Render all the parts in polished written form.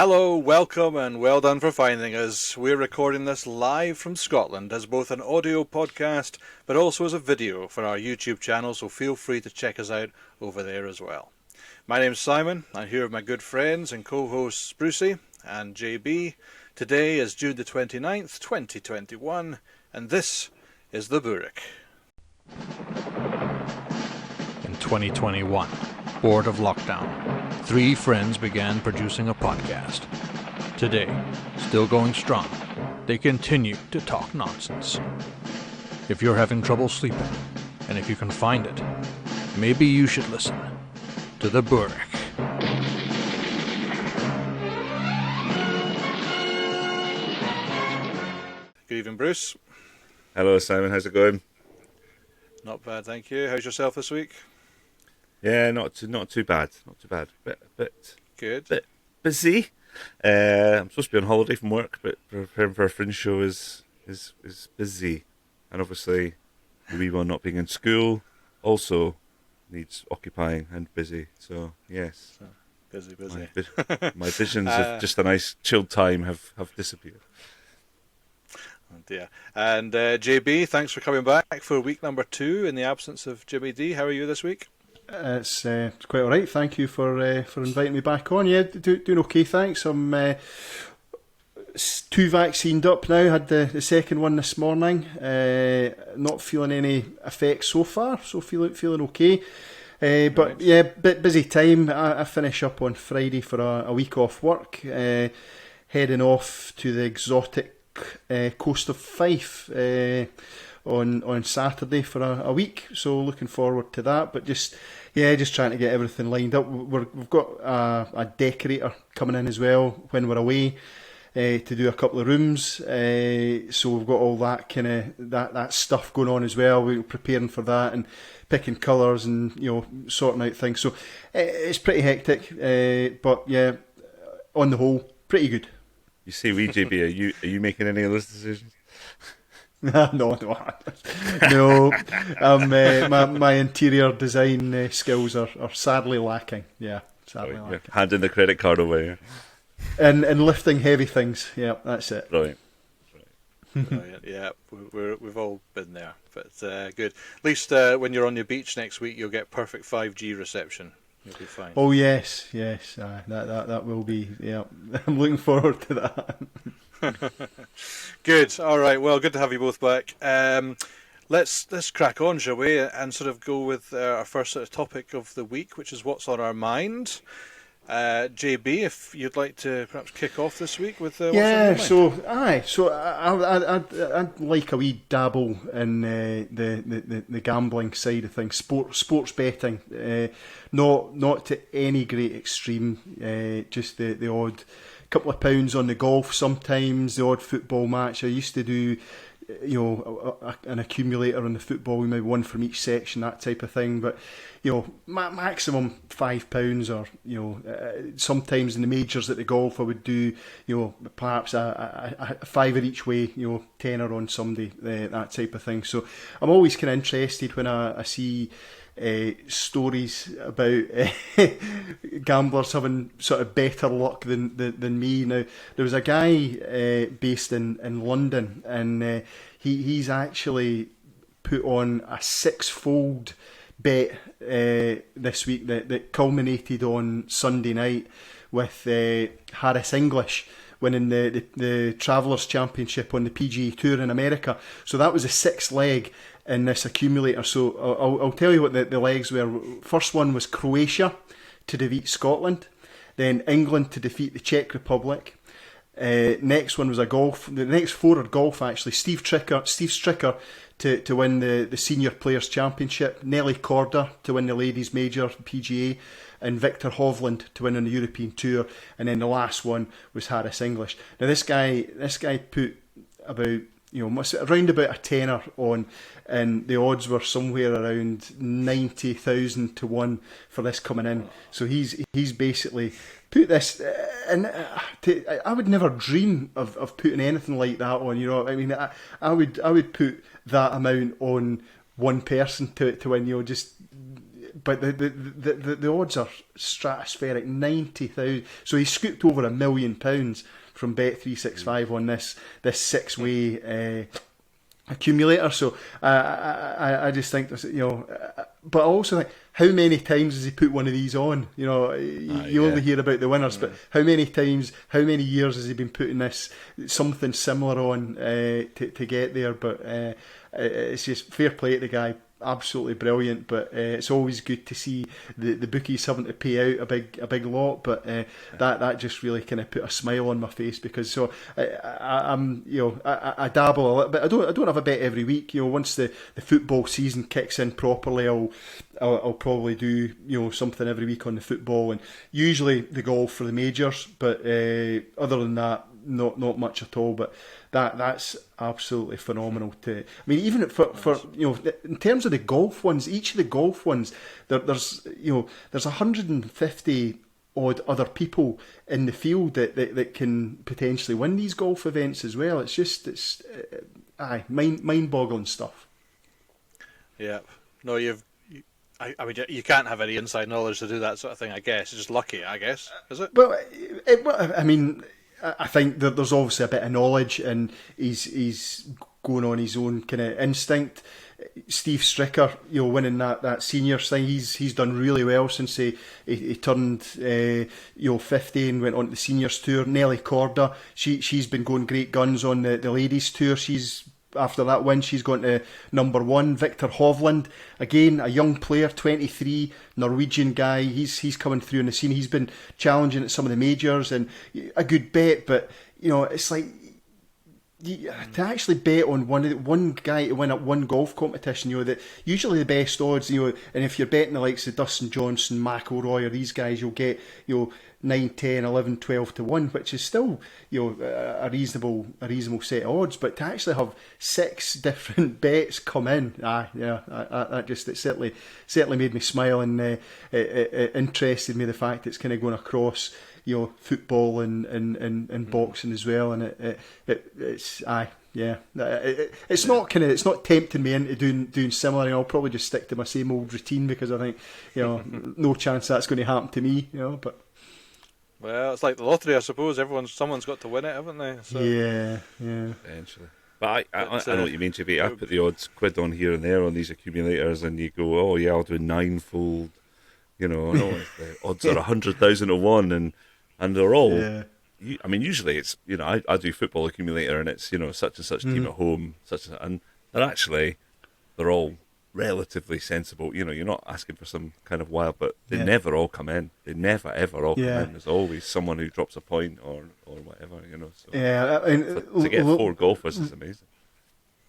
Hello, welcome, and well done for finding us. We're recording this live from Scotland as both an audio podcast, but also as a video for our YouTube channel, so feel free to check us out over there as well. My name's Simon. I'm here with my good friends and co-hosts Brucey and JB. Today is June the 29th, 2021, and this is the Boorach. In 2021, bored of lockdown, three friends began producing a podcast. Today, still going strong, they continue to talk nonsense. If you're having trouble sleeping, and if you can find it, maybe you should listen to the Boorach. Good evening, Bruce. Hello, Simon. How's it going? Not bad, thank you. How's yourself this week? Yeah, not too bad. Not too bad. Bit Good. Bit busy. I'm supposed to be on holiday from work, but preparing for a fringe show is busy, and obviously the wee one not being in school also needs occupying and busy. So yes, Busy. My visions of just a nice chilled time have disappeared. Oh dear. And JB, thanks for coming back for week number 2 in the absence of Jimmy D. How are you this week? It's quite all right. Thank you for inviting me back on. Yeah, doing okay. Thanks. I'm 2 vaccinated up now. Had the second one this morning. Not feeling any effects so far. So feeling okay. But yeah, bit busy time. I finish up on Friday for a week off work. Heading off to the exotic coast of Fife on Saturday for a week. So looking forward to that. But just trying to get everything lined up. We've got a decorator coming in as well when we're away to do a couple of rooms. So we've got all that kind of that stuff going on as well. We're preparing for that and picking colours and sorting out things. So it's pretty hectic. But yeah, on the whole, pretty good. You see, JB, are you making any of those decisions? No. My interior design skills are sadly lacking. Yeah, sadly lacking. Handing the credit card away. Yeah? And lifting heavy things. Yeah, that's it. Brilliant. Yeah, we've all been there. But good. At least when you're on your beach next week, you'll get perfect 5G reception. You'll be fine. Oh yes. That will be. Yeah, I'm looking forward to that. Good. All right. Well, good to have you both back. Let's crack on, shall we? And sort of go with our first sort of topic of the week, which is what's on our mind. JB, if you'd like to perhaps kick off this week with what's on your mind. So I'd like a wee dabble in the gambling side of things, sports betting, not to any great extreme, just the odd couple of pounds on the golf sometimes, the odd football match. I used to do an accumulator on the football, we maybe one from each section, that type of thing, but maximum £5, or sometimes in the majors at the golf I would do perhaps a fiver each way, tenner on somebody, that type of thing. So I'm always kind of interested when I see stories about gamblers having sort of better luck than me. Now, there was a guy based in London, and he's actually put on a 6-fold bet this week that culminated on Sunday night with Harris English winning the Travellers' Championship on the PGA Tour in America. So that was a 6th leg in this accumulator. So I'll tell you what the legs were. First one was Croatia to defeat Scotland, then England to defeat the Czech Republic. Next one was a golf. The next 4 are golf actually. Steve Stricker to win the Senior Players Championship, Nelly Korda to win the Ladies Major PGA, and Victor Hovland to win on the European Tour. And then the last one was Harris English. Now this guy put about around about a tenner on, and the odds were somewhere around 90,000 to 1 for this coming in. So he's basically put this, and I would never dream of putting anything like that on. I mean, I would put that amount on one person to win. Just but the odds are stratospheric, 90,000. So he scooped over £1 million from Bet365 on this 6-way accumulator. So I just think this, but I also think, how many times has he put one of these on? You only hear about the winners, but how many times, how many years has he been putting something similar on to get there? But it's just fair play to the guy. Absolutely brilliant, but it's always good to see the bookies having to pay out a big lot. But that just really kind of put a smile on my face, because I dabble a little bit. I don't have a bet every week. Once the football season kicks in properly, I'll probably do something every week on the football, and usually the golf for the majors. But other than that, not much at all. But that's absolutely phenomenal. Even for in terms of the golf ones, each of the golf ones, there's 150 odd other people in the field that can potentially win these golf events as well. It's mind-boggling stuff. Yeah. No, you can't have any inside knowledge to do that sort of thing, I guess. It's just lucky, I guess. Is it? Well, I think that there's obviously a bit of knowledge, and he's going on his own kind of instinct. Steve Stricker, winning that seniors thing, he's done really well since he turned 50 and went on to the seniors tour. Nelly Corda, she's been going great guns on the ladies tour. After that win, she's gone to number 1. Victor Hovland, again, a young player, 23, Norwegian guy. He's coming through in the scene. He's been challenging at some of the majors, and a good bet. But it's like to actually bet on one guy to win at one golf competition. That usually the best odds. And if you're betting the likes of Dustin Johnson, McIlroy, or these guys, you'll get 9, 10, 11, 12 to 1, which is still a reasonable set of odds. But to actually have 6 different bets come in, it certainly made me smile, and it interested me, the fact it's kind of going across football and boxing as well, and it's not tempting me into doing similar. I'll probably just stick to my same old routine, because I think no chance that's going to happen to me. But. Well, it's like the lottery, I suppose. Someone's got to win it, haven't they? So. Yeah. Eventually. But I know what you mean, JB. I put the odds quid on here and there on these accumulators, and you go, oh yeah, I'll do 9-fold. The odds are 100,000 to 1, and they're all. Yeah. Usually it's I do football accumulator, and it's such and such team at home, and actually they're all relatively sensible. You're not asking for some kind of wild, but they never all come in. They never ever all come in. There's always someone who drops a point or whatever. So to get 4 golfers is amazing.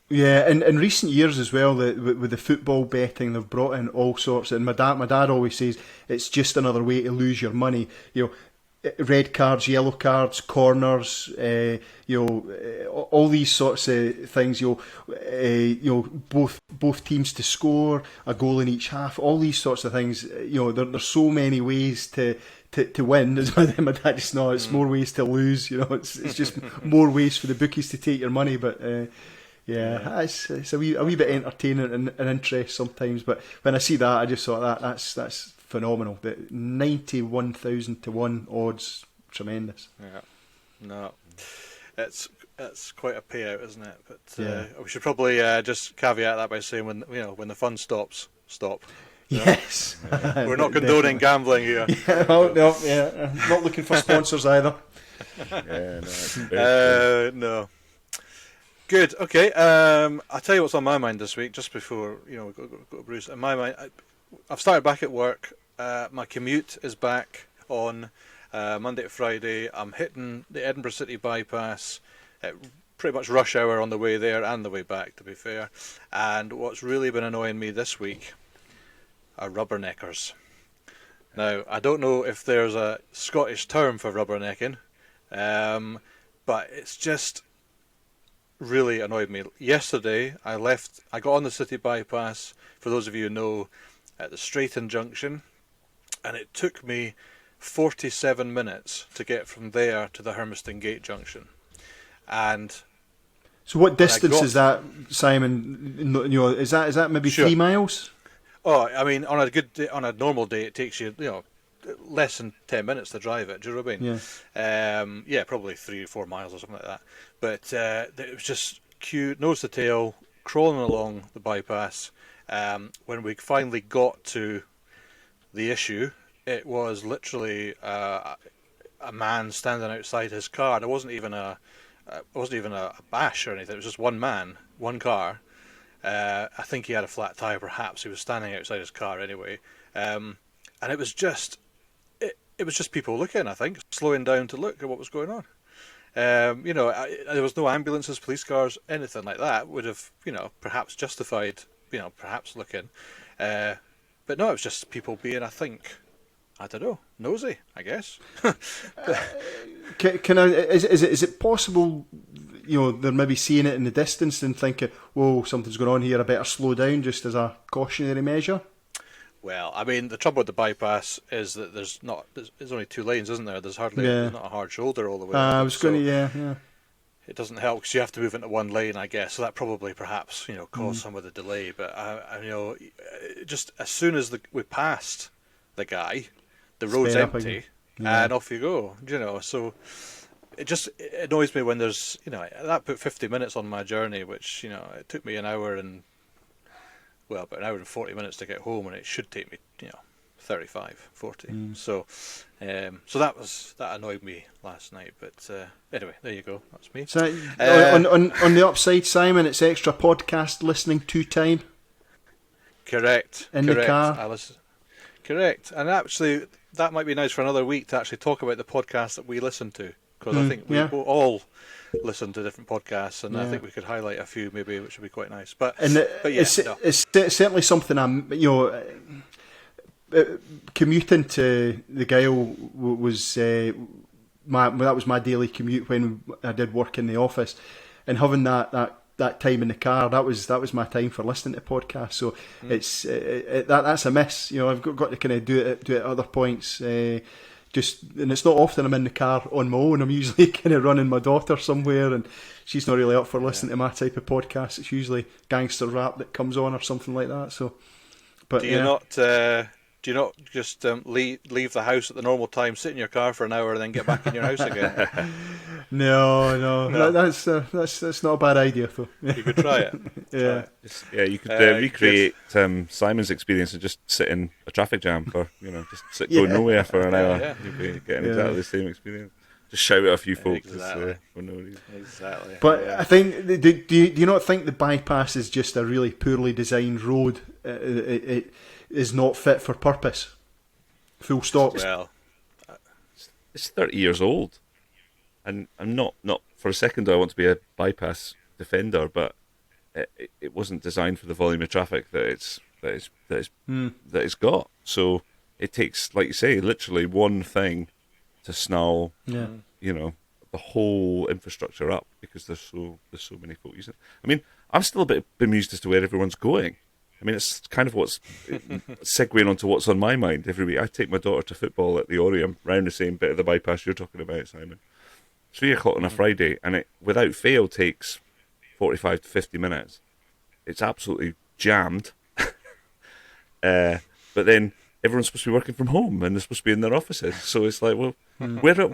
Yeah, in recent years as well, with the football betting, they've brought in all sorts. And my dad always says it's just another way to lose your money. Red cards, yellow cards, corners, all these sorts of things. Both teams to score, a goal in each half. All these sorts of things. There's so many ways to win. As my dad just know, it's more ways to lose. It's just more ways for the bookies to take your money. But it's a wee bit entertaining and interest sometimes. But when I see that, I just thought that's phenomenal. The 91,000 to 1 odds, tremendous. Yeah, no, it's quite a payout, isn't it? But we should probably just caveat that by saying when the fun stops, stop. Yes, we're not condoning gambling here. Not looking for sponsors either. No. Good. Okay. I'll tell you what's on my mind this week. Just before we go to Bruce. In my mind, I've started back at work. My commute is back on Monday to Friday. I'm hitting the Edinburgh City bypass at pretty much rush hour on the way there and the way back, to be fair. And what's really been annoying me this week are rubberneckers. Now, I don't know if there's a Scottish term for rubbernecking, but it's just really annoyed me. Yesterday, I got on the city bypass, for those of you who know, at the Straighton Junction, and it took me 47 minutes to get from there to the Hermiston Gate Junction. And so what distance is that, Simon? Is that maybe 3 miles? Oh, I mean, on a good day, on a normal day, it takes you, less than 10 minutes to drive it. Do you know what I mean? Yeah, probably 3 or 4 miles or something like that. But it was just cute, nose to tail, crawling along the bypass. When we finally got to the issue, it was literally a man standing outside his car. There wasn't even a bash or anything. It was just one man, one car. I think he had a flat tire. Perhaps he was standing outside his car anyway. And it was just people looking. I think slowing down to look at what was going on. There was no ambulances, police cars, anything like that. Would have perhaps justified perhaps looking. But no, it was just people being, I don't know, nosy, I guess. Is it possible, they're maybe seeing it in the distance and thinking, whoa, something's going on here, I better slow down just as a cautionary measure? Well, I mean, the trouble with the bypass is that there's only 2 lanes, isn't there? There's not a hard shoulder all the way. I was going to, yeah. It doesn't help because you have to move into one lane, I guess. So that probably, perhaps, caused some of the delay. But just as soon as we passed the guy, the road's empty, and off you go. So it annoys me when there's that put 50 minutes on my journey, which it took me about an hour and 40 minutes to get home, and it should take me 35, 40. So that annoyed me last night. But anyway, there you go. That's me. So on the upside, Simon, it's extra podcast listening to time. Correct. The car. Correct. And actually, that might be nice for another week to actually talk about the podcast that we listen to, because I think we all listen to different podcasts, and I think we could highlight a few maybe, which would be quite nice. It's certainly something I'm commuting to the Gyle was that was my daily commute when I did work in the office, and having that time in the car, that was my time for listening to podcasts. So that's a miss. I've got to kind of do it at other points. And it's not often I'm in the car on my own. I'm usually kind of running my daughter somewhere, and she's not really up for listening to my type of podcast. It's usually gangster rap that comes on or something like that. So, but do you not just leave the house at the normal time, sit in your car for an hour, and then get back in your house again? No. That's not a bad idea, though. You could try it. You could recreate Simon's experience and just sit in a traffic jam for go nowhere for an hour. Yeah. You'd be getting exactly the same experience. Just shout at a few folks for no reason. Exactly. But I think, do you not think the bypass is just a really poorly designed road? It is not fit for purpose. Full stop. Well, it's 30 years old, and I'm not for a second do I want to be a bypass defender, but it wasn't designed for the volume of traffic that it's got. So it takes, like you say, literally one thing to snarl, the whole infrastructure up, because there's so many folk using it. I mean, I'm still a bit bemused as to where everyone's going. I mean, it's kind of what's segueing onto what's on my mind every week. I take my daughter to football at the Orium, round the same bit of the bypass you're talking about, Simon. 3 o'clock on a Friday, and it, without fail, takes 45 to 50 minutes. It's absolutely jammed. But then everyone's supposed to be working from home, and they're supposed to be in their offices. So it's like, well, where are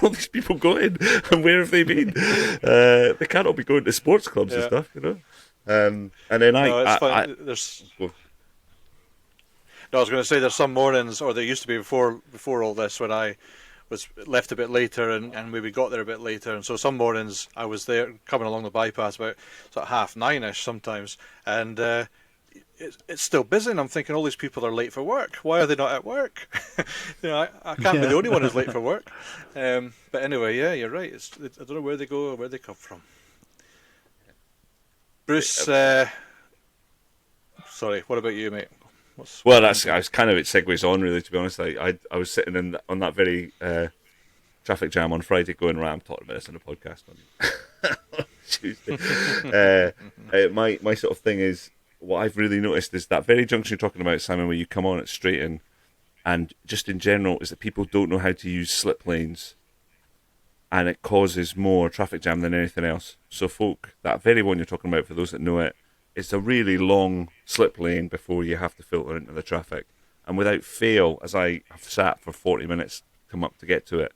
all these people going, and where have they been? They can't all be going to sports clubs and stuff, And then I was going to say there's some mornings, or there used to be before all this, when I was left a bit later and maybe got there a bit later, and so some mornings I was there coming along the bypass about sort of 9:30ish sometimes, and it's still busy, and I'm thinking all these people are late for work. Why are they not at work? I can't be the only one who's late for work. But anyway, yeah, you're right. I don't know where they go or where they come from. Bruce, sorry, what about you, mate? I was kind of, it segues on, really, to be honest. I was sitting on that very traffic jam on Friday going, right, I'm talking about this in a podcast on Tuesday. My sort of thing is, what I've really noticed is that very junction you're talking about, Simon, where you come on it straight in, and just in general, is that people don't know how to use slip lanes, and it causes more traffic jam than anything else. So folk, that very one you're talking about, for those that know it, it's a really long slip lane before you have to filter into the traffic. And without fail, as I have sat for 40 minutes to come up to get to it,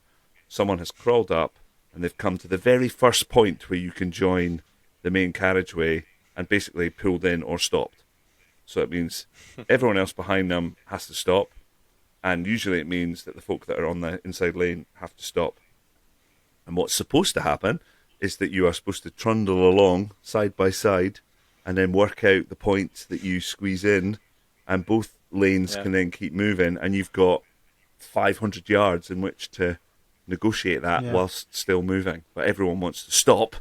someone has crawled up and they've come to the very first point where you can join the main carriageway and basically pulled in or stopped. So it means everyone else behind them has to stop, and usually it means that the folk that are on the inside lane have to stop. And what's supposed to happen is that you are supposed to trundle along side by side and then work out the point that you squeeze in, and both lanes can then keep moving, and you've got 500 yards in which to negotiate that whilst still moving. But everyone wants to stop,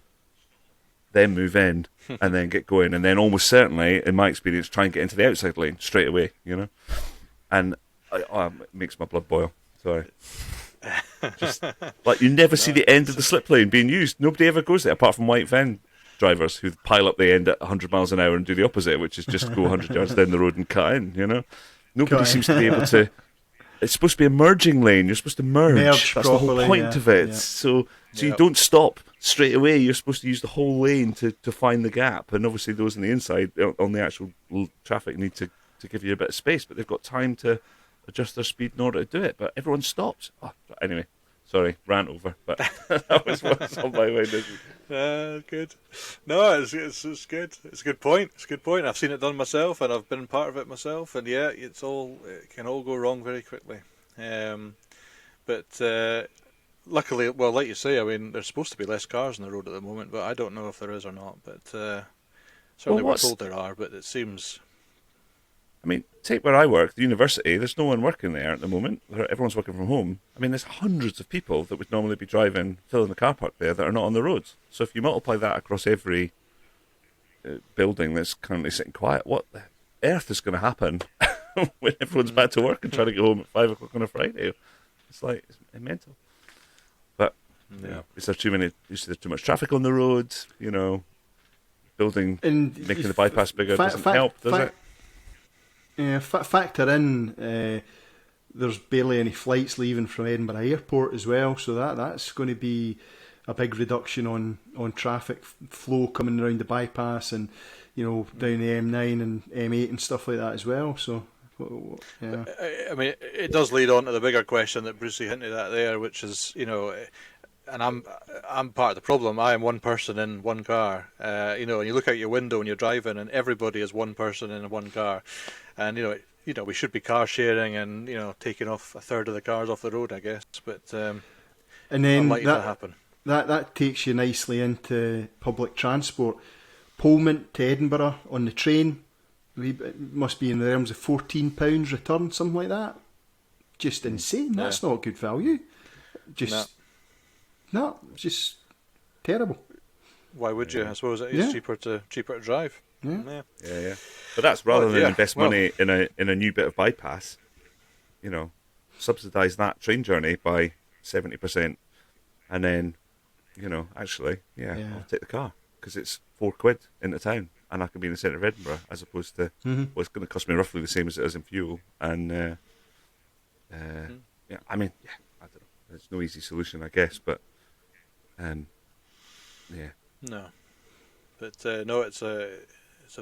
then move in, and then get going, and then almost certainly, in my experience, try and get into the outside lane straight away, you know? And it makes my blood boil. Sorry. Just like you never see the end of the slip lane being used. Nobody ever goes there apart from white van drivers who pile up the end at 100 miles an hour and do the opposite, which is just go 100 yards down the road and cut in, you know? Nobody seems to be able to. It's supposed to be a merging lane. You're supposed to merge. That's properly, the whole point of it. Yeah. So you don't stop straight away. You're supposed to use the whole lane to find the gap. And obviously those on the inside, on the actual traffic, need to give you a bit of space. But they've got time to adjust their speed in order to do it. But everyone stops. Oh, anyway, sorry, rant over. But that was what's on my mind. Good. No, it's good. It's a good point. It's a good point. I've seen it done myself, and I've been part of it myself. And yeah, it can all go wrong very quickly. But luckily, well, like you say, I mean, there's supposed to be less cars on the road at the moment, but I don't know if there is or not. But certainly we're told there are. But it seems. I mean, take where I work, the university, there's no one working there at the moment. Everyone's working from home. I mean, there's hundreds of people that would normally be filling the car park there that are not on the roads. So if you multiply that across every building that's currently sitting quiet, what the earth is going to happen when everyone's back to work and trying to get home at 5 o'clock on a Friday? It's mental. But, is there too much traffic on the roads? You know, making the bypass bigger doesn't help, does it? Factor in there's barely any flights leaving from Edinburgh Airport as well, so that's going to be a big reduction on traffic flow coming around the bypass and down the M9 and M8 and stuff like that as well. So yeah, I mean, it does lead on to the bigger question that Brucey hinted at there, which is and I'm part of the problem. I am one person in one car. And you look out your window when you're driving, and everybody is one person in one car. And we should be car sharing and taking off a third of the cars off the road, I guess. But and then unlikely to happen. That takes you nicely into public transport. Pullman to Edinburgh on the train, it must be in the realms of £14 return, something like that. Just insane. Yeah. That's not good value. Just terrible. Why would you? I suppose it is cheaper to drive. Yeah. Yeah. But that's rather than invest money in a new bit of bypass. Subsidise that train journey by 70%, and then I'll take the car because it's £4 into town, and I can be in the centre of Edinburgh as opposed to what's going to cost me roughly the same as it is in fuel. And I mean, I don't know. There's no easy solution, I guess, but no, but no, it's a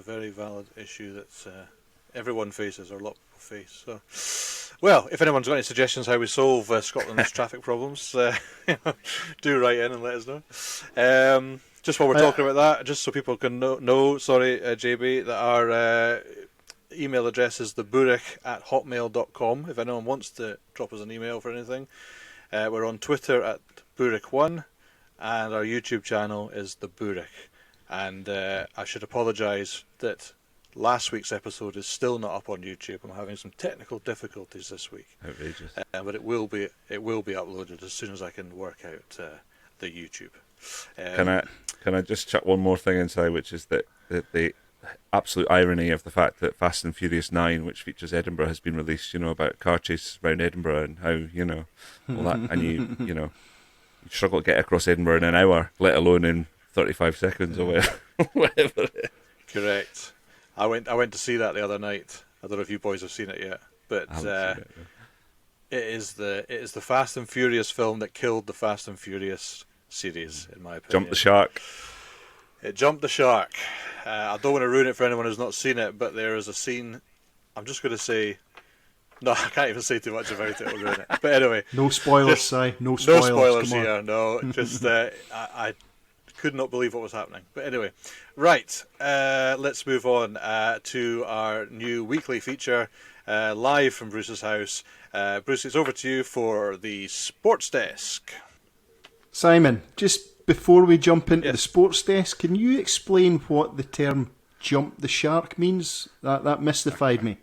very valid issue that everyone faces, or a lot of people face. So, well, if anyone's got any suggestions how we solve Scotland's traffic problems, do write in and let us know. Just while we're talking about that, just so people can know, sorry, JB, that our email address is theBoorach@hotmail.com. If anyone wants to drop us an email for anything, we're on Twitter at Boorach1, and our YouTube channel is the Boorach. And I should apologise that last week's episode is still not up on YouTube. I'm having some technical difficulties this week. Outrageous. But it will be uploaded as soon as I can work out the YouTube. Can I just chuck one more thing inside, which is that the absolute irony of the fact that Fast and Furious 9, which features Edinburgh, has been released. About car chase around Edinburgh and how all that, and you struggle to get across Edinburgh in an hour, let alone in 35 seconds or whatever. Correct. I went to see that the other night. I don't know if you boys have seen it yet, but it is the Fast and Furious film that killed the Fast and Furious series, in my opinion. Jump the shark. It jumped the shark. I don't want to ruin it for anyone who's not seen it, but there is a scene. I'm just going to say. No, I can't even say too much about it. It'll ruin it. But anyway, No spoilers, just Si. No no spoilers. spoilers Come on. here. No, just I could not believe what was happening. But anyway, right. Let's move on to our new weekly feature, live from Bruce's house. Bruce, it's over to you for the sports desk. Simon, just before we jump into Yes. the sports desk, can you explain what the term "jump the shark" means? That mystified me.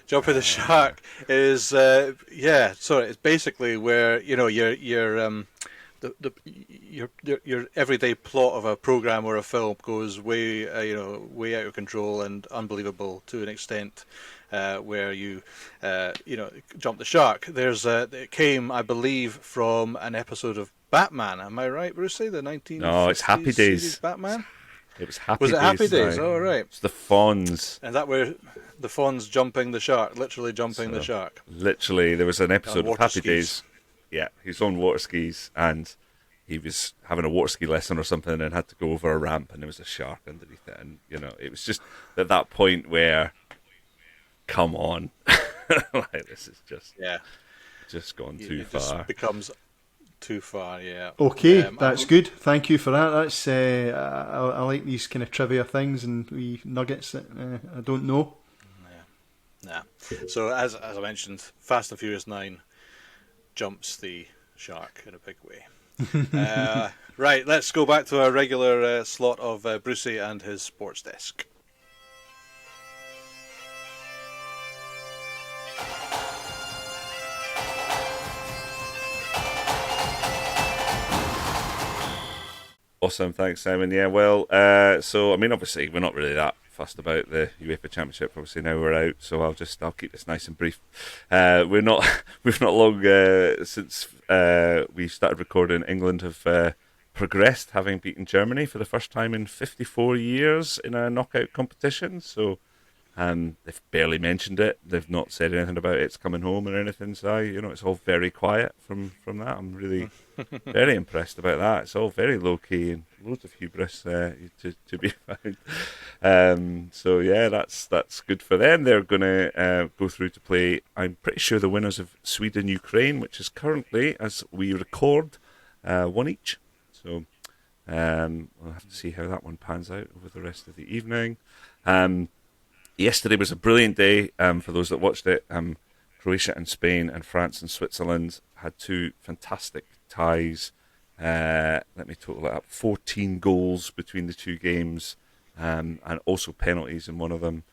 Jumping the shark is sorry. It's basically where your everyday plot of a program or a film goes way way out of control and unbelievable to an extent where you jump the shark. It came, I believe, from an episode of Batman. Am I right, Brucey? The 1950s No, it's Happy Days. series Batman. It was Happy Was Days. it Happy Days? now. Oh, right. It's the Fonz. And that where the Fonz jumping the shark, literally jumping the shark. Literally, there was an episode of water Happy skis. Days. Yeah, he's on water skis and he was having a water ski lesson or something and had to go over a ramp and there was a shark underneath it. And, it was just at that point where, come on. Like, this is just gone too It far. just becomes too far, yeah. Okay, that's good. Thank you for that. That's I like these kind of trivia things and wee nuggets that I don't know. Nah. So as I mentioned, Fast and Furious 9 jumps the shark in a big way. Right, let's go back to our regular slot of Brucey and his sports desk. Awesome, thanks, Simon. Yeah, well, so I mean, obviously, we're not really that fussed about the UEFA Championship. Obviously, now we're out, so I'll keep this nice and brief. We've not long since we started recording. England have progressed, having beaten Germany for the first time in 54 years in a knockout competition. So. They've barely mentioned it. They've not said anything about it's coming home or anything. So it's all very quiet from that. I'm really very impressed about that. It's all very low key and loads of hubris to be found. So yeah, that's good for them. They're going to go through to play. I'm pretty sure the winners of Sweden-Ukraine, which is currently, as we record, 1 each. So we'll have to see how that one pans out over the rest of the evening. Yesterday was a brilliant day for those that watched it. Croatia and Spain and France and Switzerland had two fantastic ties. Let me total it up. 14 goals between the two games and also penalties in one of them.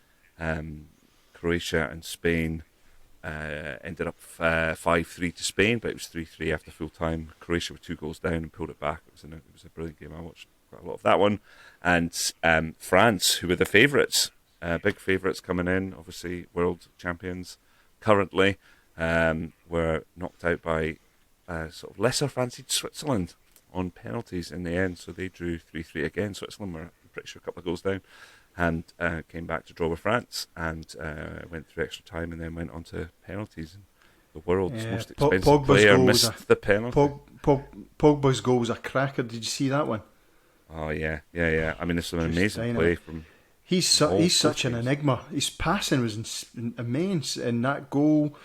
Croatia and Spain ended up 5-3 to Spain, but it was 3-3 after full time. Croatia were 2 goals down and pulled it back. It was a brilliant game. I watched quite a lot of that one. And France, who were the favourites. Big favourites coming in, obviously world champions currently, were knocked out by sort of lesser fancied Switzerland on penalties in the end. So they drew 3-3 again. Switzerland were, I'm pretty sure, a couple of goals down and came back to draw with France and went through extra time and then went on to penalties. And the world's most expensive player missed the penalty. Pogba's goal was a cracker. Did you see that one? Oh, yeah. I mean, it's an amazing play from... He's such an enigma. His passing was immense, and that goal,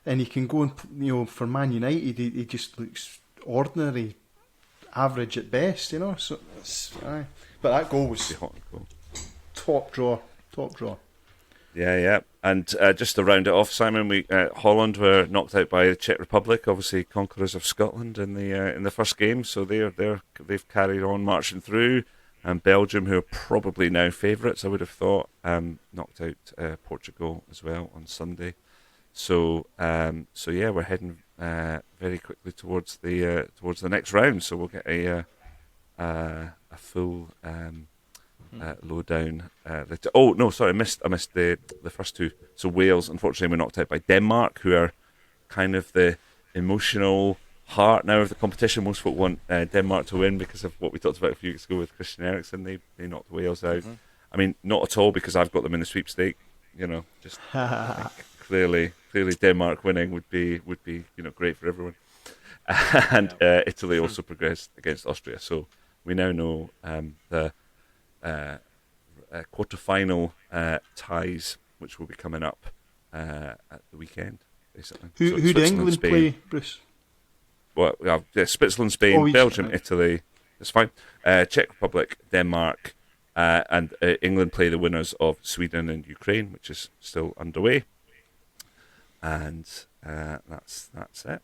and he can go and for Man United, he just looks ordinary, average at best, So, but that goal was top draw. Yeah. And just to round it off, Simon, Holland were knocked out by the Czech Republic, obviously conquerors of Scotland in the first game. So they've carried on marching through. And Belgium, who are probably now favourites, I would have thought, knocked out Portugal as well on Sunday. So yeah, we're heading very quickly towards the next round. So we'll get a full lowdown. I missed the first two. So Wales, unfortunately, were knocked out by Denmark, who are kind of the emotional heart now of the competition. Most folk want Denmark to win because of what we talked about a few weeks ago with Christian Eriksen. They knocked Wales out. Mm-hmm. I mean, not at all because I've got them in the sweepstake. Just clearly Denmark winning would be great for everyone. And Italy also progressed against Austria. So we now know the quarter-final ties, which will be coming up at the weekend, basically. So Who do Switzerland, England Spain. play, Bruce? Well, yeah, Switzerland, Spain, Oh, Belgium, right. Italy. That's fine. Czech Republic, Denmark, and England play the winners of Sweden and Ukraine, which is still underway. And that's it.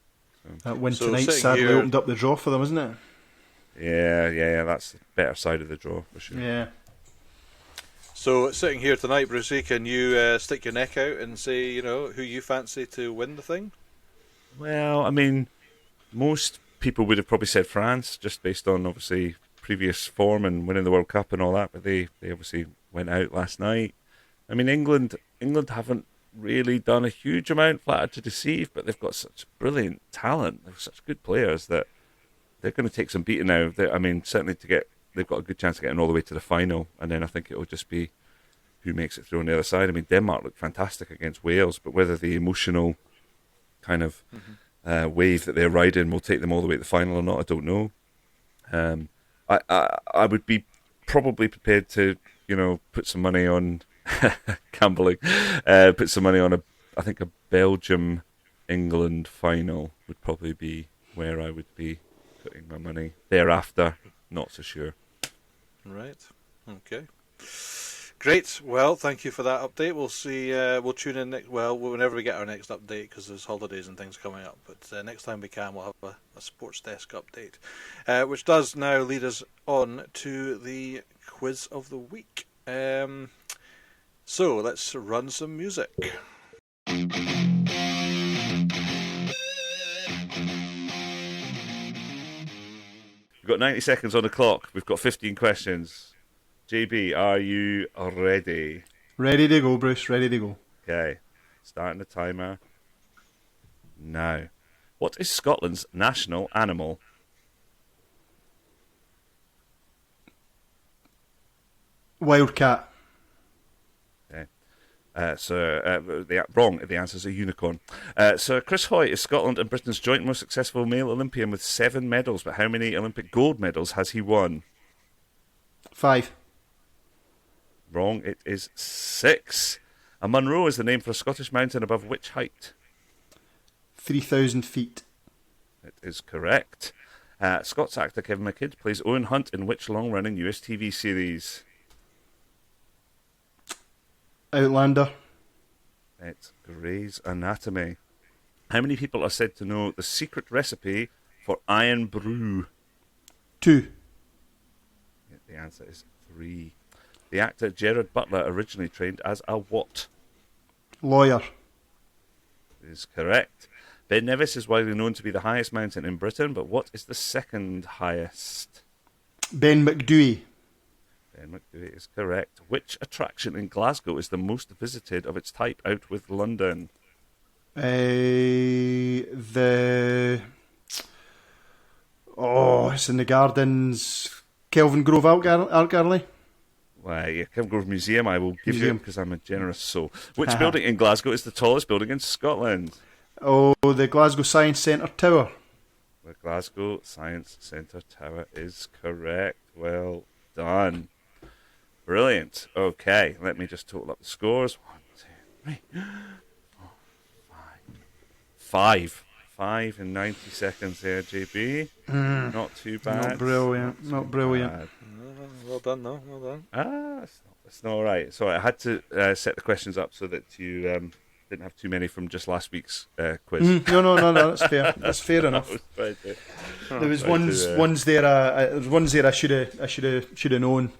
That win So tonight sitting sadly here- opened up the draw for them, isn't it? Yeah. That's the better side of the draw for sure. Yeah. So sitting here tonight, Brucey, can you stick your neck out and say, who you fancy to win the thing? Well, I mean, most people would have probably said France, just based on obviously previous form and winning the World Cup and all that. But they obviously went out last night. I mean, England haven't really done a huge amount, flattered to deceive, but they've got such brilliant talent. They're such good players that they're going to take some beating now. I mean, certainly they've got a good chance of getting all the way to the final, and then I think it will just be who makes it through on the other side. I mean, Denmark looked fantastic against Wales, but whether the emotional kind of wave that they're riding will take them all the way to the final or not, I don't know. I would be probably prepared to, put some money on gambling, put some money on I think a Belgium-England final would probably be where I would be putting my money. Thereafter, not so sure. Right. Okay. Great. Well, thank you for that update. We'll see. We'll tune in whenever we get our next update, because there's holidays and things coming up. But next time we can, we'll have a sports desk update, which does now lead us on to the quiz of the week. So let's run some music. We've got 90 seconds on the clock. We've got 15 questions. JB, are you ready? Ready to go, Bruce. Ready to go. Okay, starting the timer now. What is Scotland's national animal? Wildcat. Okay. Wrong. The answer is a unicorn. Sir Chris Hoy is Scotland and Britain's joint most successful male Olympian with 7 medals, but how many Olympic gold medals has he won? 5. Wrong. It is 6. A Munro is the name for a Scottish mountain above which height? 3,000 feet. It is correct. Scots actor Kevin McKidd plays Owen Hunt in which long-running US TV series? Outlander. It's Grey's Anatomy. How many people are said to know the secret recipe for iron brew? 2. The answer is 3. The actor Gerard Butler originally trained as a what? Lawyer. Is correct. Ben Nevis is widely known to be the highest mountain in Britain, but what is the second highest? Ben McDooey. Ben McDooey is correct. Which attraction in Glasgow is the most visited of its type out with London? It's in the gardens. Kelvin Grove Art Gallery. Why, yeah, Kelvin Grove Museum I will give you Museum. because I'm a generous soul. Which building in Glasgow is the tallest building in Scotland? Oh, the Glasgow Science Centre Tower. The Glasgow Science Centre Tower is correct. Well done. Brilliant. Okay, let me just total up the scores. 1, 2, 3, 4, 5. 5 in 90 seconds there, JB. Not too bad. Not brilliant. Not brilliant. Bad. Well done, though. Well done. It's not all right. Sorry, I had to set the questions up so that you didn't have too many from just last week's quiz. No, that's fair. That's fair enough. There was ones there I should have known.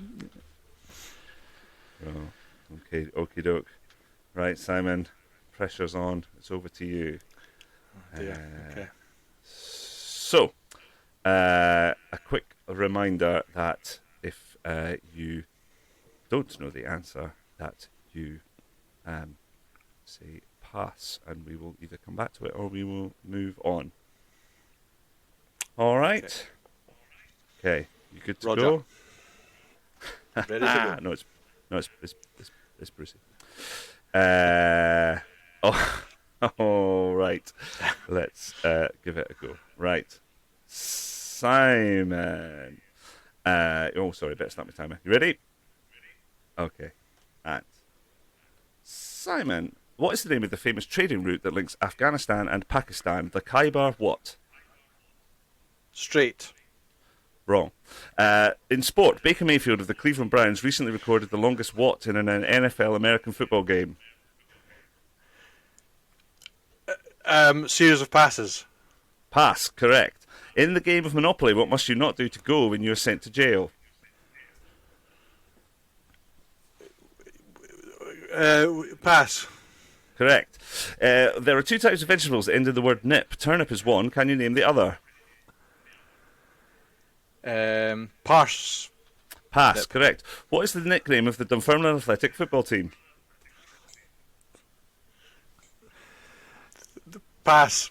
Oh, okay, okie doke. Right, Simon, pressure's on. It's over to you. Okay. So, a quick reminder that if you don't know the answer, that you say pass, and we will either come back to it or we will move on. All right. Okay, you good to Roger. go? Ready to go. No, it's Brucey. Oh, right. Let's give it a go. Right, Simon. Sorry, better start my timer. You ready? Okay. And Simon, what is the name of the famous trading route that links Afghanistan and Pakistan? The Khyber what? Straight. Wrong. In sport, Baker Mayfield of the Cleveland Browns recently recorded the longest what in an NFL American football game? Series of passes. Pass, correct. In the game of Monopoly, what must you not do to go when you are sent to jail? Pass. Correct. There are two types of vegetables that end in the word nip. Turnip is one. Can you name the other? Pass. Pass, Nip. correct. What is the nickname of the Dunfermline Athletic football team? Pass.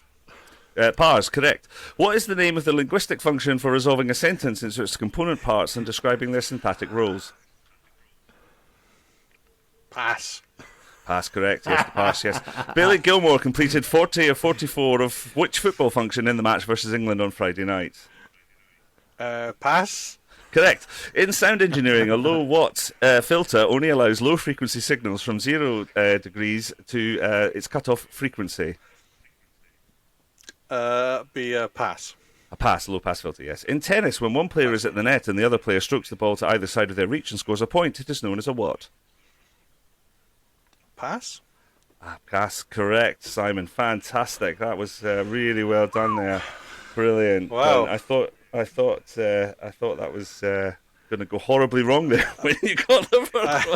Pars, correct. What is the name of the linguistic function for resolving a sentence into its component parts and describing their syntactic roles? Pass. Pass, correct. Yes, the pass, yes. Billy Gilmore completed 40 of 44 of which football function in the match versus England on Friday night? Pass. Correct. In sound engineering, a low watt filter only allows low frequency signals from 0 degrees to its cutoff frequency. Be a pass. A pass, low pass filter, yes. In tennis, when one player is at the net and the other player strokes the ball to either side of their reach and scores a point, it is known as a what? Pass. Pass, correct, Simon. Fantastic. That was really well done there. Brilliant. Wow. And I thought that was going to go horribly wrong there when you got the first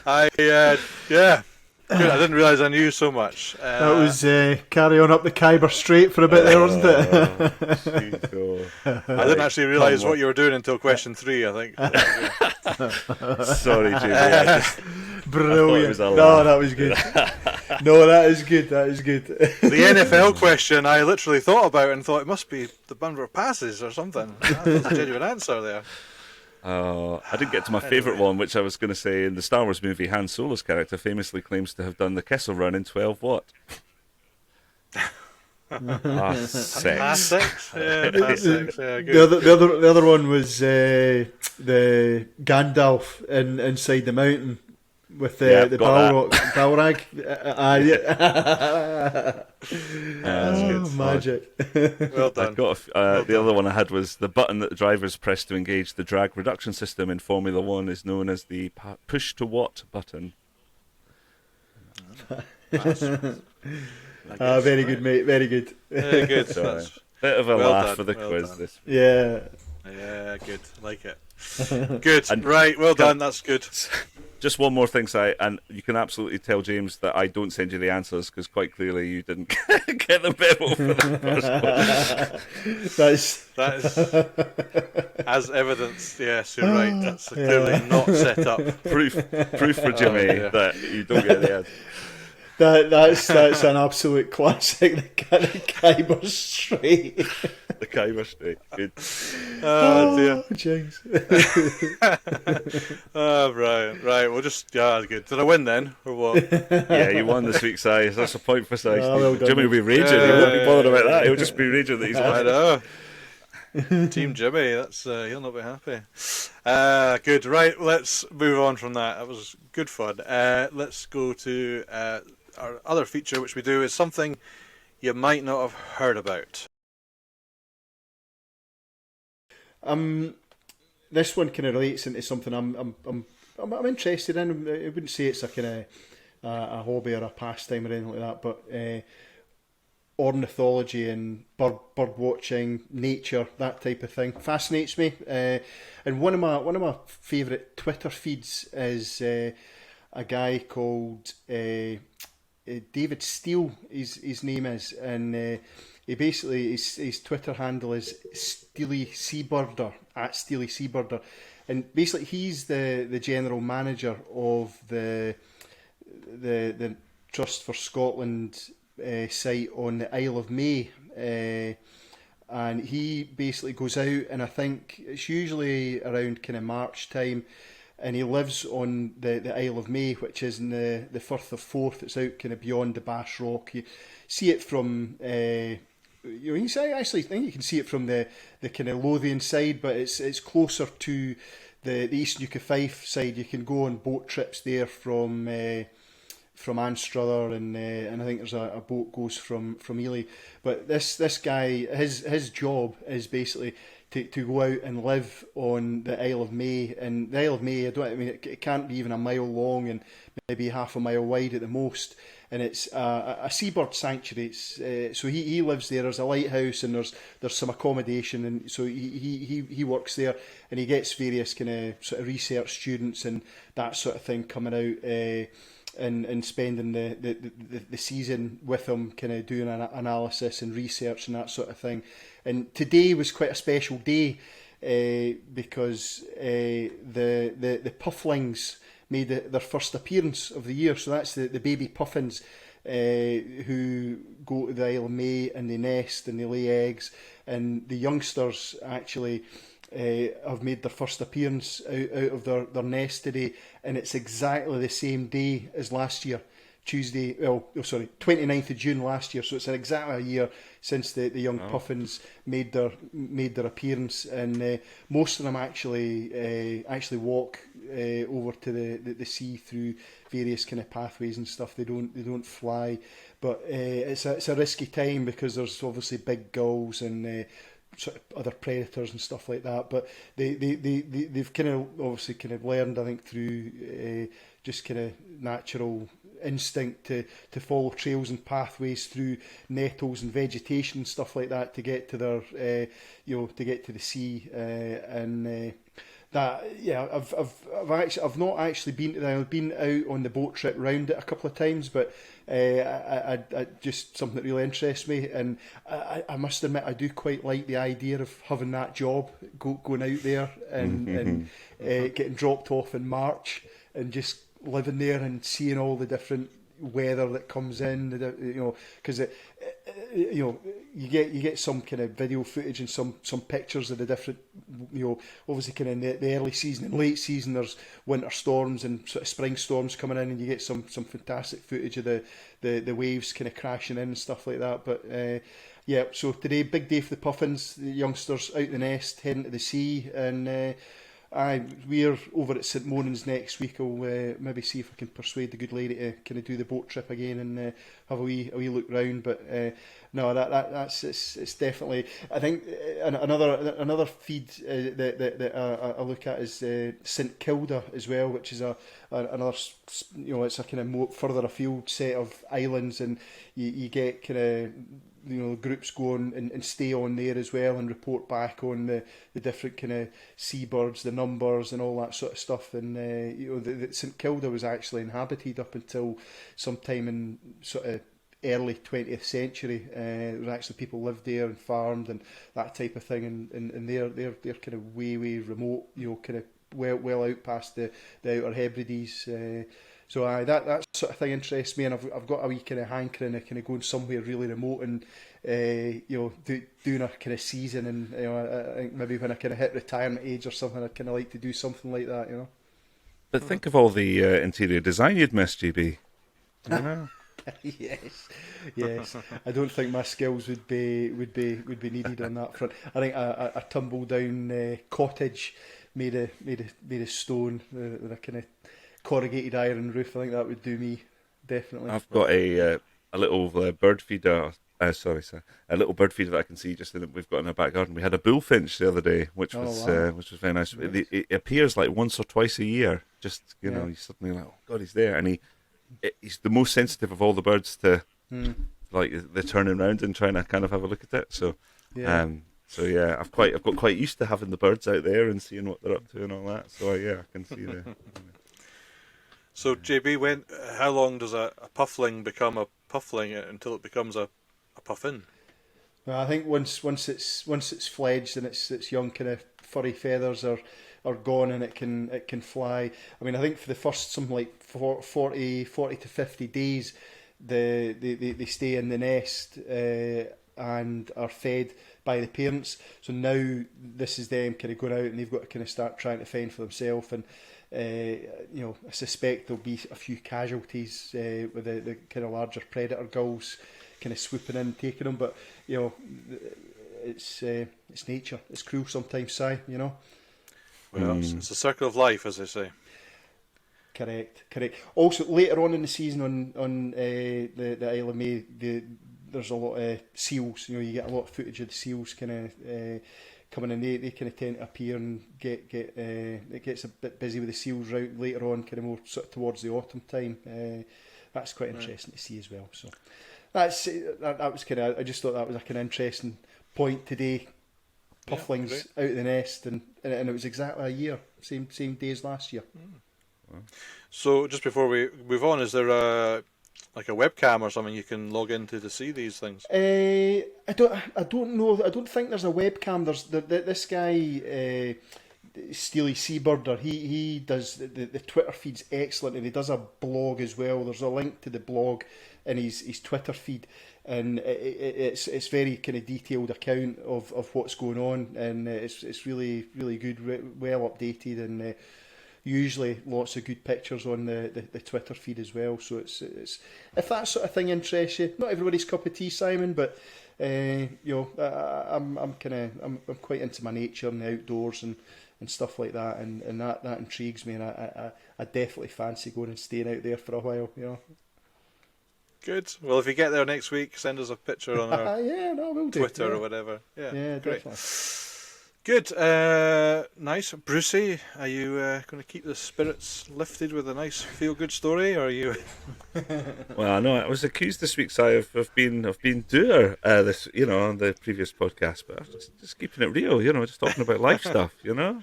one. Yeah. Good, I didn't realise I knew so much. That was carry on up the Khyber Strait for a bit there, wasn't it? I didn't actually realise what you were doing until question 3, I think. Sorry, Jamie. Brilliant. No, that was good. No, that is good. That is good. The NFL question I literally thought about and thought it must be the number of passes or something. That's a genuine answer there. I didn't get to my favourite one, which I was going to say in the Star Wars movie, Han Solo's character famously claims to have done the Kessel Run in 12 what? Six. Pass 6? Yeah, pass 6. Yeah, good. The other one was the Gandalf inside the mountain with the Boorach. Magic. Well done. The other one I had was the button that the drivers press to engage the drag reduction system in Formula 1 is known as the push to what button. Very good, mate. Very good. Very good. Bit of a well laugh done, for the well quiz. done. This week. Yeah. Yeah, good. Like it. Good. And right, well done. That's good. Just one more thing, Si, and you can absolutely tell James that I don't send you the answers because quite clearly you didn't get the memo for the first one. That is as evidence. Yes, you're right. That's clearly not set up. Proof for Jimmy that you don't get the answer. That's an absolute classic. The Khyber Strait. The Khyber Strait. Good. Oh dear. James. Oh right. We'll just good. Did I win then, or what? Yeah, you won this week, Si. That's a point for Si. Well done, Jimmy will be raging. He won't be bothered about that. He'll just be raging that he's won. I know. Team Jimmy. That's he'll not be happy. Good. Right. Let's move on from that. That was good fun. Let's go to our other feature, which we do is something you might not have heard about. This one kind of relates into something I'm interested in. I wouldn't say it's a kind of a hobby or a pastime or anything like that, but ornithology and bird watching, nature, that type of thing fascinates me. And one of my favourite Twitter feeds is a guy called David Steele. His name is, and he basically his Twitter handle is Steely Seabirder at Steely Seabirder, and basically he's the general manager of the Trust for Scotland site on the Isle of May, and he basically goes out, and I think it's usually around kind of March time, and he lives on the Isle of May, which is in the Firth of Forth. It's out kind of beyond the Bass Rock. You see it from you know, I think you can see it from the kind of Lothian side, but it's closer to the East Nuka Fife side. You can go on boat trips there from Anstruther, and I think there's a boat goes from Ely. But this guy, his job is basically to go out and live on the Isle of May. And the Isle of May, it can't be even a mile long and maybe half a mile wide at the most. And it's a seabird sanctuary. So he lives there. There's a lighthouse and there's some accommodation, and so he works there, and he gets various kind of sort of research students and that sort of thing coming out. And spending the season with him, kind of doing an analysis and research and that sort of thing. And today was quite a special day because the pufflings made their first appearance of the year. So that's the baby puffins who go to the Isle of May, and they nest and they lay eggs. And the youngsters actually have made their first appearance out of their nest today, and it's exactly the same day as last year, Tuesday, 29th of June last year, so it's exactly a year since the young puffins made their appearance, and most of them actually walk over to the sea through various kind of pathways and stuff. They don't fly, but it's a risky time because there's obviously big gulls and sort of other predators and stuff like that, but they've kind of obviously kind of learned, I think, through just kind of natural instinct to follow trails and pathways through nettles and vegetation and stuff like that to get to their to get to the sea, and I've not actually been to them. I've been out on the boat trip round it a couple of times, but I just something that really interests me, and I must admit I do quite like the idea of having that job, going out there and getting dropped off in March and just living there and seeing all the different weather that comes in, because you get some kind of video footage and some pictures of the different, obviously kind of in the early season and late season there's winter storms and sort of spring storms coming in, and you get some fantastic footage of the waves kind of crashing in and stuff like that. But so today, big day for the puffins, the youngsters out the nest, heading to the sea, and we're over at St Monans next week. I'll maybe see if I can persuade the good lady to kind of do the boat trip again and have a wee look round. But no, that's it's definitely. I think another feed that I look at is St Kilda as well, which is another, it's a kind of more further afield set of islands, and you get kind of groups go on and stay on there as well and report back on the different kind of seabirds, the numbers and all that sort of stuff. And the St Kilda was actually inhabited up until sometime in sort of early 20th century. There was actually people lived there and farmed and that type of thing, and they're kind of way remote, kind of well out past the Outer Hebrides. So that sort of thing interests me, and I've got a wee kind of hankering of kind of going somewhere really remote and doing a kind of season, and I think maybe when I kind of hit retirement age or something, I'd kind of like to do something like that, But think of all the interior design you'd miss, GB. Yes. I don't think my skills would be needed on that front. I think a tumble down cottage made of stone with a kind of corrugated iron roof, I think that would do me, definitely. I've got a little bird feeder. A little bird feeder that I can see we've got in our back garden. We had a bullfinch the other day, which was very nice. It appears like once or twice a year. Just you're suddenly like, oh God, he's there, and he's the most sensitive of all the birds to like they're turning around and trying to kind of have a look at it. So I've got quite used to having the birds out there and seeing what they're up to and all that. So I can see the. So JB, how long does a puffling become a puffling until it becomes a puffin? Well, I think once it's fledged and its young kind of furry feathers are gone and it can fly. I mean, I think for the first something like 40 to 50 days, they stay in the nest and are fed by the parents. So now this is them kind of going out and they've got to kind of start trying to fend for themselves. And I suspect there'll be a few casualties with the kind of larger predator gulls kind of swooping in and taking them. But it's nature. It's cruel sometimes, Si. Well, it's a circle of life, as they say. Correct. Also, later on in the season on the Isle of May, there's a lot of seals. You get a lot of footage of the seals kind of coming in. They kind of tend to appear and get it gets a bit busy with the seals right later on, kind of more sort of towards the autumn time. That's quite interesting to see as well. So that was kind of. I just thought that was a kind of interesting point today. Pufflings out of the nest, and it was exactly a year, same days last year. So just before we move on, is there a webcam or something you can log into to see these things? I don't know. I don't think there's a webcam. There's this guy, Steely Seabirder. He does the Twitter feed's excellent, and he does a blog as well. There's a link to the blog in his Twitter feed, and it's very kind of detailed account of what's going on, and it's really good, well updated, and usually lots of good pictures on the Twitter feed as well. So it's if that sort of thing interests you, not everybody's cup of tea, Simon, but I'm quite into my nature and the outdoors and stuff like that, and that intrigues me, and I definitely fancy going and staying out there for a while. Good. Well, if you get there next week, send us a picture on our we'll do. Twitter or whatever. Yeah, great. Definitely. Good. Nice. Brucey, are you going to keep the spirits lifted with a nice feel-good story, or are you? Well, I know I was accused this week, Si, of being doer this, on the previous podcast, but I was just keeping it real, just talking about life stuff, Yeah.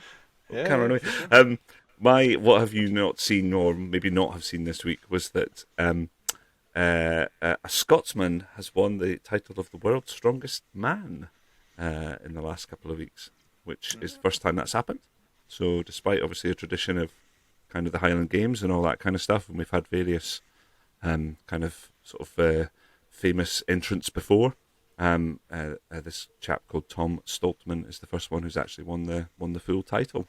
My what have you not seen, or maybe not have seen this week, was that a Scotsman has won the title of the world's strongest man in the last couple of weeks, which is the first time that's happened. So despite obviously a tradition of kind of the Highland Games and all that kind of stuff, and we've had various kind of sort of famous entrants before, this chap called Tom Stoltman is the first one who's actually won the full title,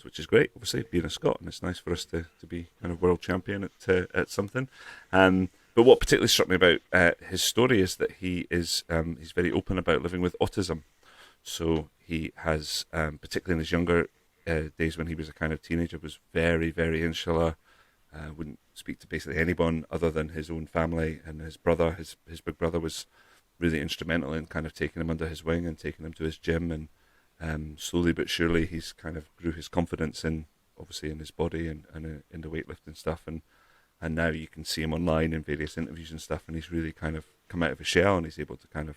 which is great. Obviously, being a Scot, and it's nice for us to be kind of world champion at something. But what particularly struck me about his story is that he's very open about living with autism. So he has, particularly in his younger days when he was a kind of teenager, was very, very insular. Wouldn't speak to basically anyone other than his own family, and his brother, his big brother, was really instrumental in kind of taking him under his wing and taking him to his gym, and slowly but surely he's kind of grew his confidence in his body and in the weightlifting stuff, and now you can see him online in various interviews and stuff, and he's really kind of come out of his shell, and he's able to kind of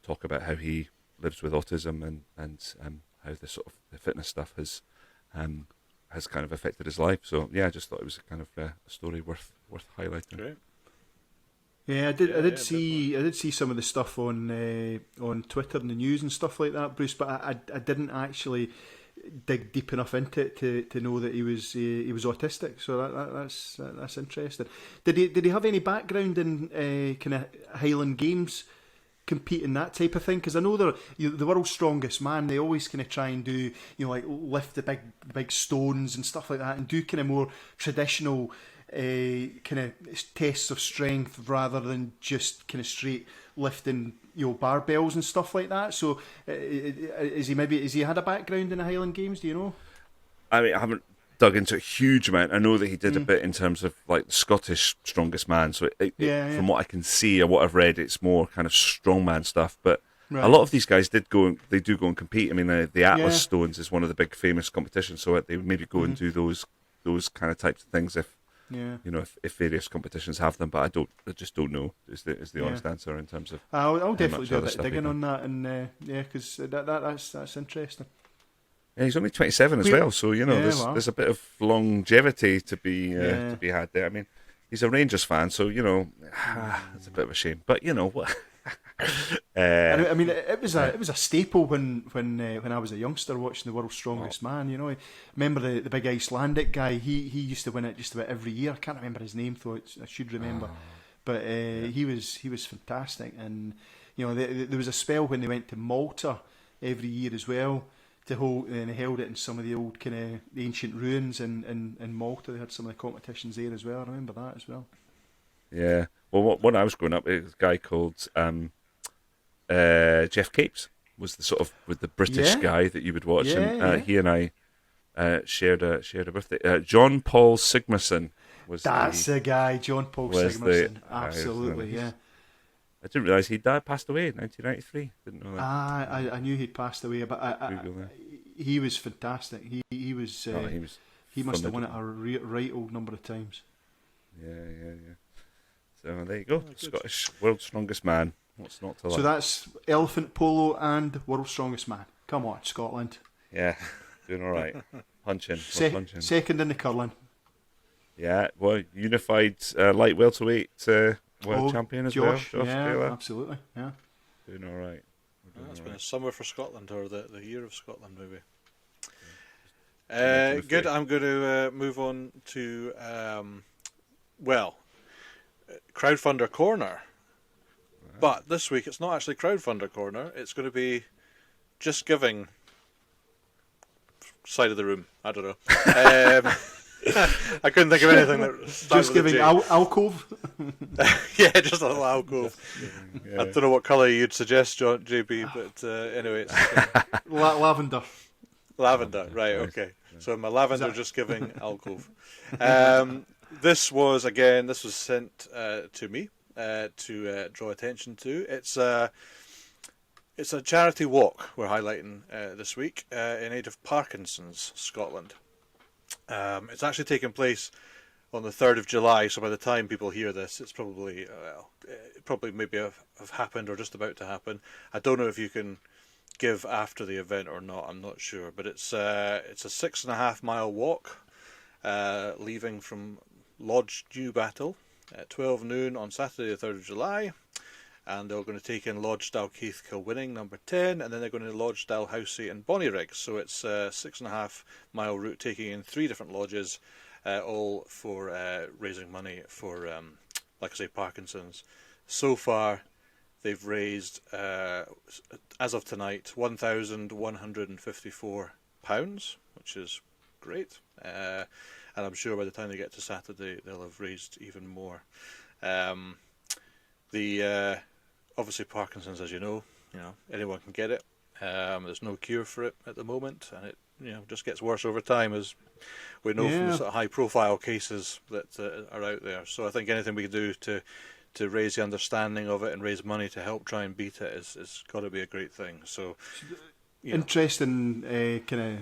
talk about how he lives with autism and how the sort of the fitness stuff has kind of affected his life. So yeah, I just thought it was kind of a story worth highlighting. Great. Yeah, I did see some of the stuff on Twitter and the news and stuff like that, Bruce. But I didn't actually dig deep enough into it to know that he was autistic. So that's interesting. Did he have any background in kind of Highland Games, competing, that type of thing? Because I know they're the world's strongest man. They always kind of try and do like lift the big stones and stuff like that, and do kind of more traditional kind of tests of strength rather than just kind of straight lifting barbells and stuff like that. So has he had a background in the Highland Games, do you know? I mean, I haven't dug into a huge amount. I know that he did a bit in terms of like the Scottish strongest man, so from what I can see or what I've read, it's more kind of strongman stuff, but a lot of these guys do go and compete. I mean, the Atlas Stones is one of the big famous competitions, so they maybe go and do those kind of types of things if various competitions have them, but I just don't know is the honest answer in terms of. I'll definitely do a bit of digging on that, and because that's interesting. Yeah, he's only 27 as well, so there's a bit of longevity to be had there. I mean, he's a Rangers fan, so it's a bit of a shame, but what. I mean, it was a staple when I was a youngster watching the World's Strongest Man. I remember the big Icelandic guy. He used to win it just about every year. I can't remember his name though. I should remember, but he was fantastic. And there was a spell when they went to Malta every year as well to hold, and they held it in some of the old kind of the ancient ruins in Malta. They had some of the competitions there as well. I remember that as well. Yeah. Well, when I was growing up, it was a guy called Jeff Capes was the sort of with the British Yeah. guy that you would watch, and Yeah. he and I shared a birthday. John Paul Sigmarsson was That's the guy, John Paul Sigmarsson. Absolutely, yeah. I didn't realise he died, passed away in 1993. Didn't know that. I knew he'd passed away, but he was fantastic. He was. He was. He must have won it formidable. a right old number of times. Yeah. So there you go. Scottish world's strongest man. What's not to like? So that's elephant polo and world's strongest man. Come on, Scotland. Yeah, doing all right. Punching. Punching. Second in the curling. Yeah, well, unified light welterweight world champion as Josh, well. Josh yeah, Taylor. absolutely. Yeah. Doing all right. It's been a summer for Scotland, or the year of Scotland, maybe. Good. I'm going to move on to Crowdfunder Corner. But this week it's not actually Crowdfunder Corner. It's going to be Just Giving side of the room. I don't know. I couldn't think of anything that started Just with a giving J. alcove. Yeah, just a little alcove. Yeah. I don't know what colour you'd suggest, JB, but anyway, it's Lavender. lavender. Right, okay. So my lavender Just Giving alcove. This was sent to me to draw attention to. It's a charity walk we're highlighting this week in aid of Parkinson's Scotland. It's actually taking place on the 3rd of July, so by the time people hear this, it's probably maybe have happened or just about to happen. I don't know if you can give after the event or not, I'm not sure, but it's a 6.5 mile walk leaving from Lodge Newbattle at 12 noon on Saturday the 3rd of July, and they're going to take in Lodge Dalkeith Kilwinning number 10, and then they're going to Lodge Dalhousie and Bonnyrigg. So it's a 6.5 mile route taking in 3 different lodges, all for raising money for, like I say, Parkinson's. So far, they've raised, as of tonight, £1,154, which is great. And I'm sure by the time they get to Saturday, they'll have raised even more. Obviously Parkinson's, as you know, anyone can get it. There's no cure for it at the moment, and it just gets worse over time, as we know from the sort of high-profile cases that are out there. So I think anything we can do to raise the understanding of it and raise money to help try and beat it is got to be a great thing. So interesting kind of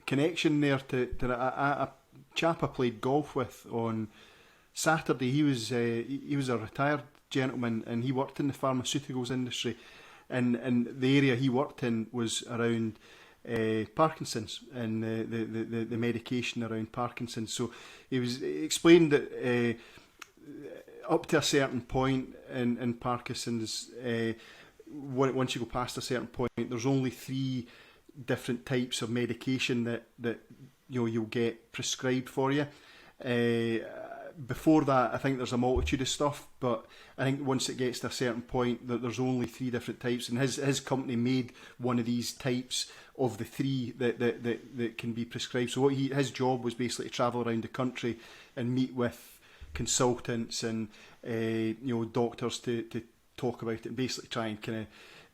connection there to a chap I played golf with on Saturday. He was a retired gentleman, and he worked in the pharmaceuticals industry, and the area he worked in was around Parkinson's and the medication around Parkinson's. So he explained that up to a certain point in Parkinson's, once you go past a certain point, there's only 3 different types of medication that you'll get prescribed for you. Before that, I think there's a multitude of stuff, but I think once it gets to a certain point, that there's only 3 different types, and his company made one of these types of the 3 that can be prescribed. So his job was basically to travel around the country and meet with consultants and doctors to talk about it, and basically try and kind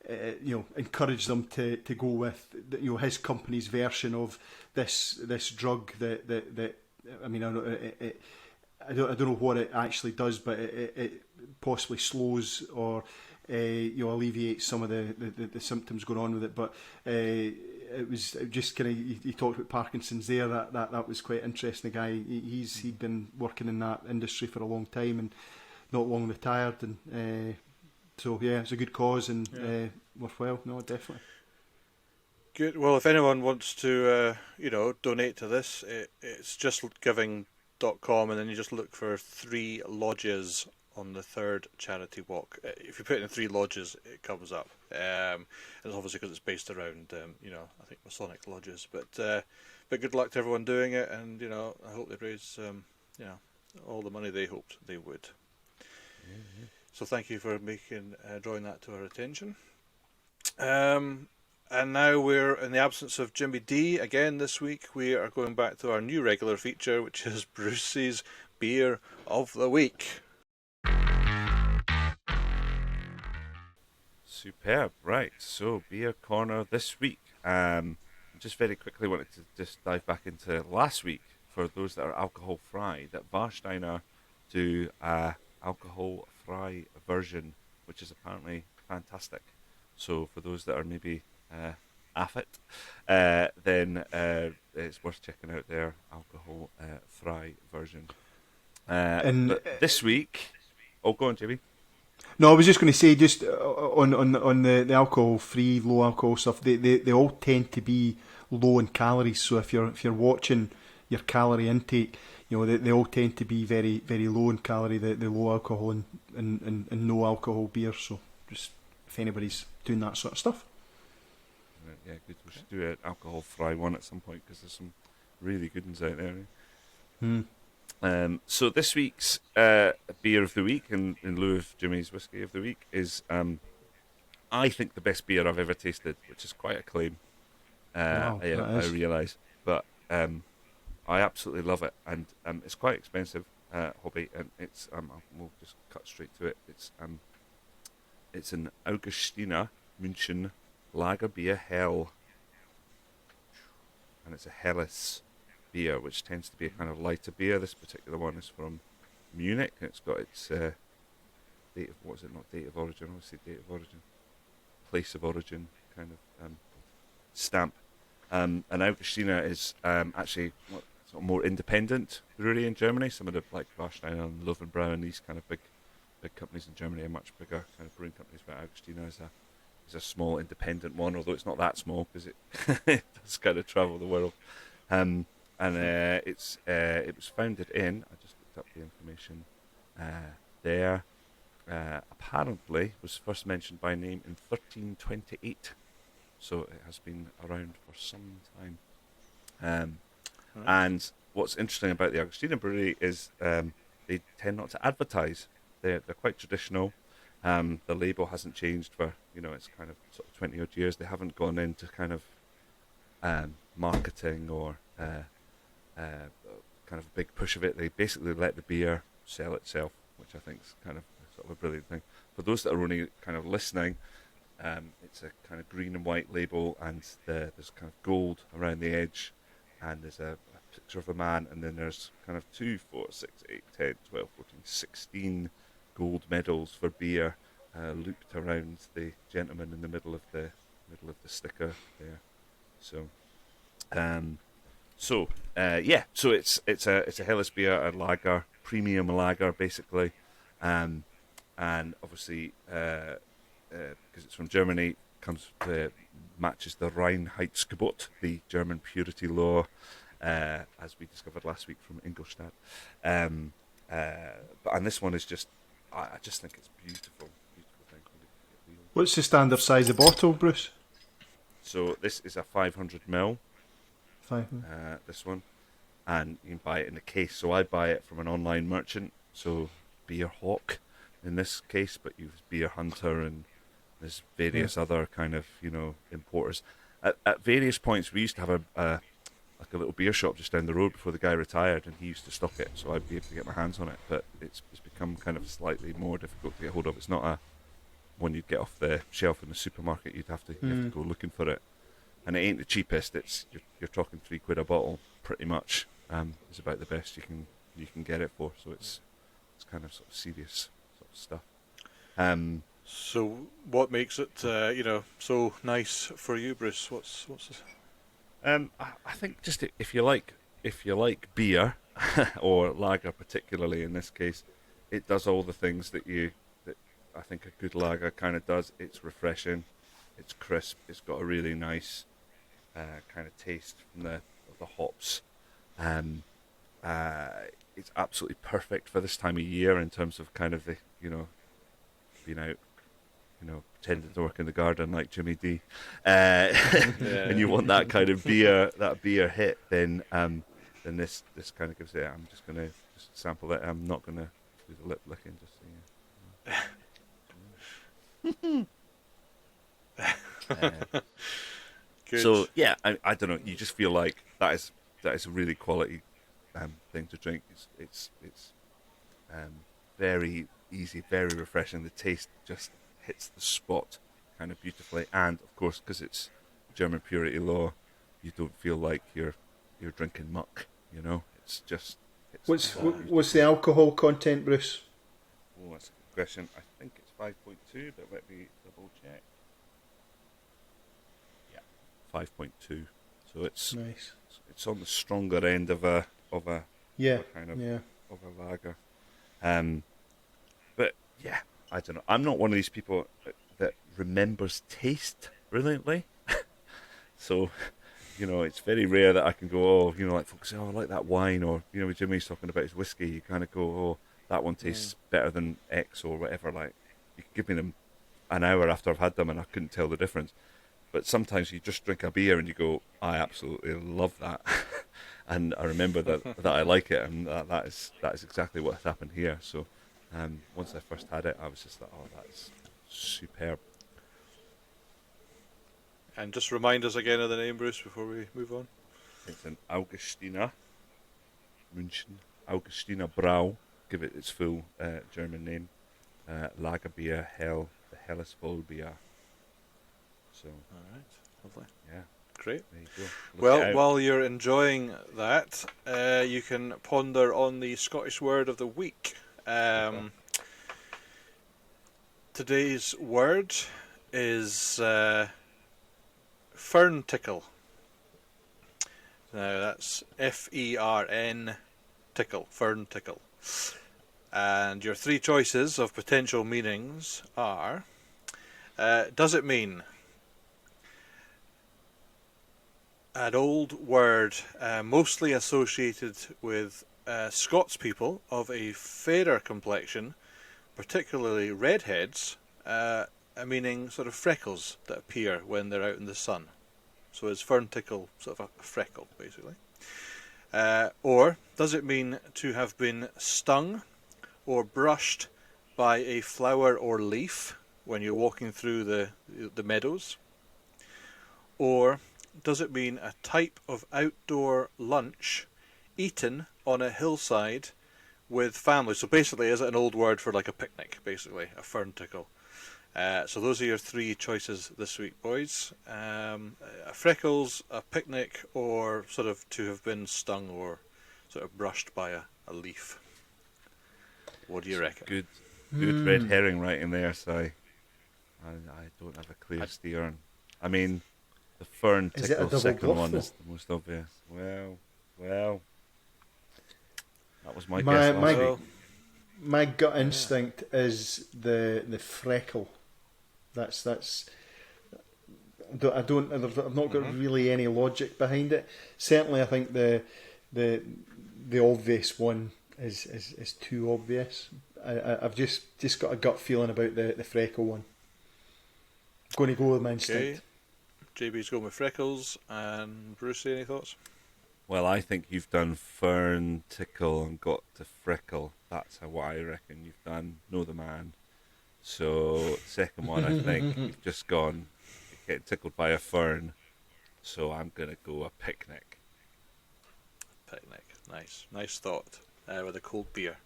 of encourage them to go with his company's version of this drug that I mean, I don't know what it actually does, but it possibly slows or alleviates some of the symptoms going on with it. But it was just kind of, he talked about Parkinson's there. That was quite interesting. The guy, he'd been working in that industry for a long time and not long retired, and so yeah, it's a good cause and worthwhile. No, definitely. Good. Well, if anyone wants to donate to this, it's justgiving.com, and then you just look for 3 lodges on the 3rd charity walk. If you put in 3 lodges, it comes up. And it's obviously because it's based around, I think Masonic lodges. But good luck to everyone doing it, and I hope they raise, all the money they hoped they would. Mm-hmm. So thank you for drawing that to our attention. And now we're in the absence of Jimmy D again this week. We are going back to our new regular feature, which is Brucey's Beer of the Week. Superb. Right. So, beer corner this week. Just very quickly wanted to just dive back into last week for those that are alcohol free. That Warsteiner do a alcohol free version, which is apparently fantastic. So, for those that are maybe off it, then it's worth checking out their alcohol free version. And But this week, oh, go on, Jimmy. no, I was just going to say, just on the alcohol free, low alcohol stuff, they all tend to be low in calories. So if you're watching your calorie intake, they all tend to be very very low in calorie. The low alcohol and no alcohol beer. So just if anybody's doing that sort of stuff. Yeah, good. We should do an alcohol-free one at some point because there's some really good ones out there. So this week's beer of the week, in lieu of Jimmy's whiskey of the week, is I think the best beer I've ever tasted, which is quite a claim. Wow, I realise, but I absolutely love it, and it's quite expensive hobby, and it's we'll just cut straight to it. It's an Augustiner München Lager beer Hell, and it's a Helles beer, which tends to be a kind of lighter beer. This particular one is from Munich, and it's got its date of, what is it, not date of origin, obviously date of origin, place of origin kind of stamp. And Augustiner is actually sort of more independent brewery in Germany. Some of the, like Warsteiner and Löwenbräu and these kind of big companies in Germany are much bigger kind of brewing companies, but Augustiner is a small independent one, although it's not that small because it, it does kind of travel the world. And it was founded in, I just looked up the information there, apparently was first mentioned by name in 1328. So it has been around for some time. And what's interesting about the Augustiner Brewery is they tend not to advertise. They're quite traditional. The label hasn't changed for, it's kind of sort of 20 odd years. They haven't gone into kind of marketing or kind of a big push of it. They basically let the beer sell itself, which I think is kind of sort of a brilliant thing. For those that are only kind of listening, it's a kind of green and white label, and there's kind of gold around the edge, and there's a picture of a man, and then there's kind of 2, 4, 6, 8, 10, 12, 14, 16 gold medals for beer looped around the gentleman in the middle of the sticker there. So, so it's a Helles beer, a lager, premium lager basically, and obviously because it's from Germany, matches the Reinheitsgebot, the German purity law, as we discovered last week from Ingolstadt. And this one is just, I just think it's beautiful thing. What's the standard size of bottle, Bruce? So this is a 500ml. 5. This one, and you can buy it in a case. So I buy it from an online merchant, so Beer Hawk in this case, but you use Beer Hunter and there's various other kind of importers. At various points, we used to have a little beer shop just down the road before the guy retired, and he used to stock it, so I'd be able to get my hands on it. But it's become kind of slightly more difficult to get hold of. It's not a one you'd get off the shelf in the supermarket. You'd have to go looking for it, and it ain't the cheapest. It's you're talking £3 a bottle, pretty much. Is about the best you can get it for. So it's kind of sort of serious sort of stuff. So what makes it so nice for you, Bruce? What's this? I think just if you like beer or lager, particularly in this case, it does all the things that I think a good lager kind of does. It's refreshing, it's crisp, it's got a really nice kind of taste from the hops. It's absolutely perfect for this time of year in terms of kind of the being out, pretending to work in the garden like Jimmy D, and you want that kind of beer hit, then this kind of gives it. I'm just gonna sample it. I'm not gonna do the lip licking, just so Good. So yeah, I don't know. You just feel like that is a really quality thing to drink. It's very easy, very refreshing. The taste just hits the spot kind of beautifully. And of course, because it's German purity law, you don't feel like you're drinking muck. You know, it's just. What's the alcohol content, Bruce? Oh, that's a good question. I think it's 5.2, but let me double check. Yeah, 5.2. So it's Nice. It's on the stronger end of a Yeah, kind of yeah. of a lager. But yeah, I don't know. I'm not one of these people that remembers taste brilliantly. So, you know, it's very rare that I can go, oh, you know, like folks say, oh, I like that wine, or you know, when Jimmy's talking about his whiskey, you kind of go, oh, that one tastes better than X or whatever. Like, you could give me them an hour after I've had them, and I couldn't tell the difference. But sometimes you just drink a beer and you go, I absolutely love that, and I remember that I like it, and that is exactly what has happened here. So, once I first had it, I was just like, oh, that's superb. And just remind us again of the name, Bruce, before we move on. It's an Augustiner München Augustiner Brau. Give it its full German name. Lager beer, the Helles Vollbier. So, All right, lovely. yeah, Great. there you go. Look it Well, out. while you're enjoying that, you can ponder on the Scottish word of the week. Today's word is fern tickle. Now that's Fern tickle, fern tickle. And your three choices of potential meanings are: does it mean an old word mostly associated with Scots people of a fairer complexion, particularly redheads, meaning sort of freckles that appear when they're out in the sun? So is fern tickle sort of a freckle, basically? Or does it mean to have been stung or brushed by a flower or leaf when you're walking through the meadows? Or does it mean a type of outdoor lunch eaten on a hillside with family? So basically, is it an old word for like a picnic, basically, a fern tickle? So those are your three choices this week, boys. Freckles, a picnic, or sort of to have been stung or sort of brushed by a leaf. What do you reckon? Good red herring right in there, Si. I don't have a clear steer. I mean, the fern Is it a tickle double second bluff, one though? is the most obvious. Well, that was my My- guess my- last week. My gut instinct is the freckle. That's I've not got really any logic behind it. Certainly, I think the obvious one is too obvious. I've just got a gut feeling about the freckle one. I'm going to go with my instinct. Okay. JB's going with freckles, and Brucey, any thoughts? Well, I think you've done fern tickle and got to freckle. That's what I reckon you've done. Know the man. So, second one, I think you've just gone getting tickled by a fern. So I'm going to go a picnic. Picnic. Nice thought. With a cold beer.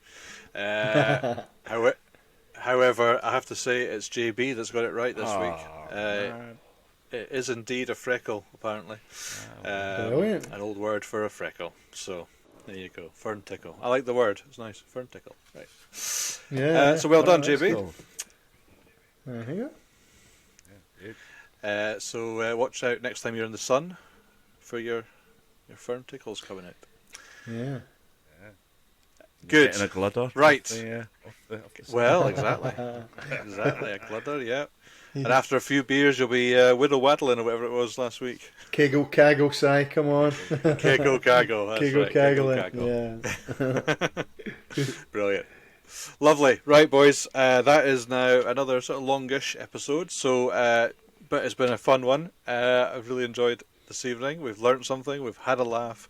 However, I have to say it's JB that's got it right this week. Man. It is indeed a freckle, apparently. Brilliant. An old word for a freckle. So, there you go. Fern tickle. I like the word. It's nice. Fern tickle. Right. Yeah. So well done, that's JB. cool. There you go. Yeah, good. So watch out next time you're in the sun for your fern tickles coming out. Yeah. Good. Getting a gludder. Right. Off the Well, exactly. Exactly, a gludder, yeah. And after a few beers, you'll be whittle waddling or whatever it was last week. Kegel Kaggle, Si, come on. Kegel Kaggle, that's Kegel right. Kegel Kaggle. Kaggle. Yeah. Brilliant. Lovely. Right, boys. That is now another sort of longish episode. So, but it's been a fun one. I've really enjoyed this evening. We've learnt something. We've had a laugh,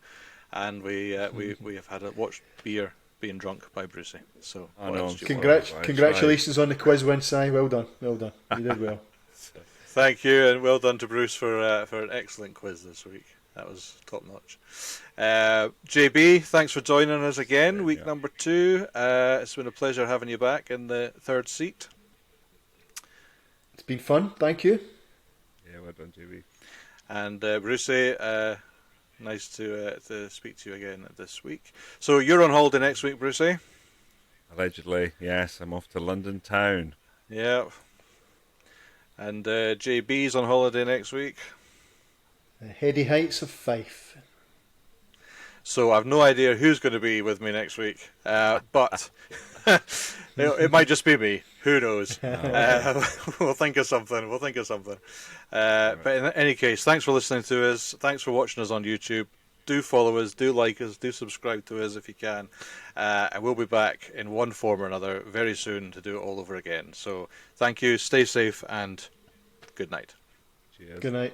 and we have had watched beer being drunk by Brucey. So, I what know. else do you want? Congratulations on the quiz win, Si. Well done. Well done. You did well. Thank you, and well done to Bruce for an excellent quiz this week. That was top notch. JB, thanks for joining us again, week number 2. It's been a pleasure having you back in the third seat. been fun. Thank you. Yeah, well done, JB. And Brucey, nice to speak to you again this week. So you're on holiday next week, Brucey? Allegedly, yes. I'm off to London town. Yeah. And JB's on holiday next week. The heady heights of Fife. So I've no idea who's going to be with me next week, but it might just be me. Who knows? We'll think of something. But in any case, thanks for listening to us. Thanks for watching us on YouTube. Do follow us, do like us, do subscribe to us if you can. And we'll be back in one form or another very soon to do it all over again. So thank you, stay safe, and good night. Cheers. Good night.